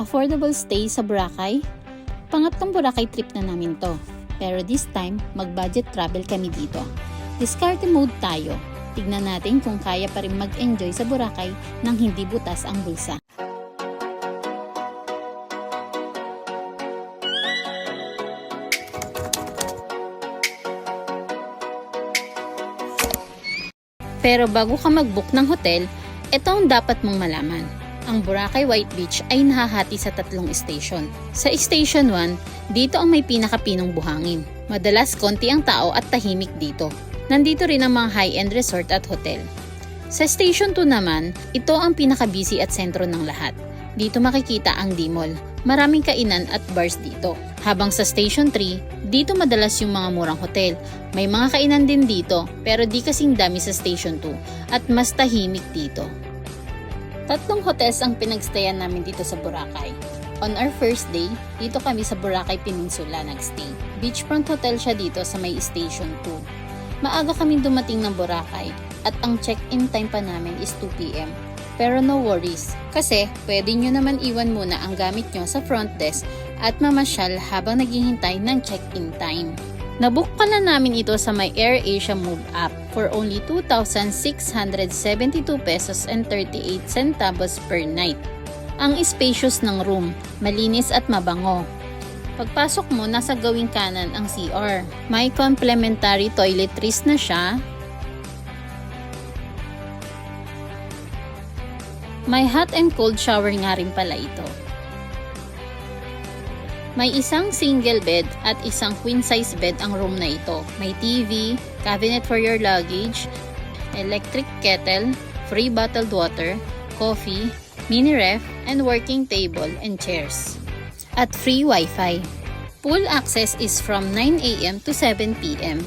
affordable stay sa Boracay? Pangatlong Boracay trip na namin to. Pero this time, mag-budget travel kami dito. Diskarte mode tayo. Tignan natin kung kaya pa rin mag-enjoy sa Boracay nang hindi butas ang bulsa. Pero bago ka mag-book ng hotel, ito ang dapat mong malaman. Ang Boracay White Beach ay nahahati sa 3 station. Sa Station 1, dito ang may pinakapinong buhangin. Madalas konti ang tao at tahimik dito. Nandito rin ang mga high-end resort at hotel. Sa Station 2 naman, ito ang pinaka-busy at sentro ng lahat. Dito makikita ang D-Mall. Maraming kainan at bars dito. Habang sa Station 3, dito madalas yung mga murang hotel. May mga kainan din dito, pero di kasing dami sa Station 2 at mas tahimik dito. 3 hotels ang pinagstayan namin dito sa Boracay. On our first day, dito kami sa Boracay Peninsula nagstay. Beachfront hotel siya dito sa may Station 2. Maaga kaming dumating ng Boracay at ang check-in time pa namin is 2 PM. Pero no worries, kasi pwede nyo naman iwan muna ang gamit nyo sa front desk at mamasyal habang naghihintay ng check-in time. Nabook pala namin ito sa may AirAsia Move app for only 2,672 pesos and 38 centavos per night. Ang spacious ng room, malinis at mabango. Pagpasok mo, nasa gawing kanan ang CR. May complimentary toiletries na siya. May hot and cold shower nga rin pala ito. May isang single bed at isang queen size bed ang room na ito. May TV, cabinet for your luggage, electric kettle, free bottled water, coffee, mini ref, and working table and chairs. At free wifi. Pool access is from 9 AM to 7 PM.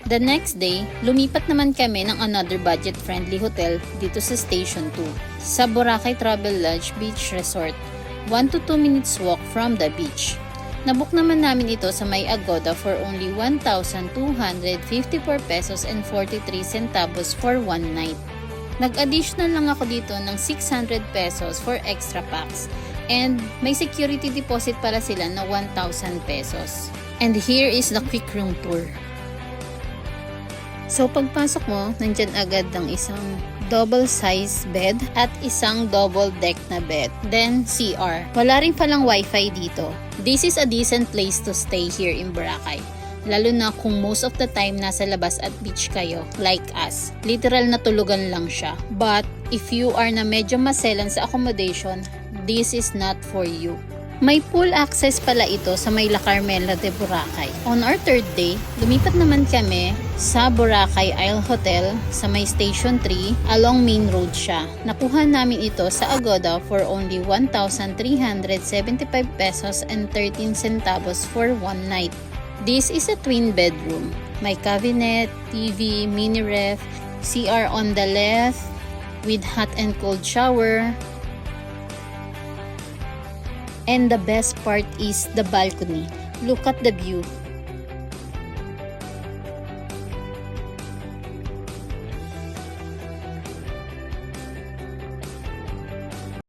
The next day, lumipat naman kami ng another budget-friendly hotel dito sa Station 2, sa Boracay Travel Lodge Beach Resort, 1 to 2 minutes walk from the beach. Nabook naman namin ito sa may Agoda for only 1,254 pesos and 43 centavos for one night. Nag-additional lang ako dito ng 600 pesos for extra packs and may security deposit para sila na 1,000 pesos. And here is the quick room tour. So pagpasok mo, nandyan agad ang isang double size bed at isang double deck na bed. Then CR. Wala rin palang wifi dito. This is a decent place to stay here in Boracay. Lalo na kung most of the time nasa labas at beach kayo, like us. Literal na tulugan lang siya. But if you are na medyo maselan sa accommodation, this is not for you. May pool access pala ito sa may La Carmela de Boracay. On our third day, lumipat naman kami sa Boracay Isle Hotel sa may Station 3 along Main Road siya. Nakuha namin ito sa Agoda for only 1,375 pesos and 13 centavos for one night. This is a twin bedroom. May cabinet, TV, mini ref, CR on the left with hot and cold shower. And the best part is the balcony. Look at the view.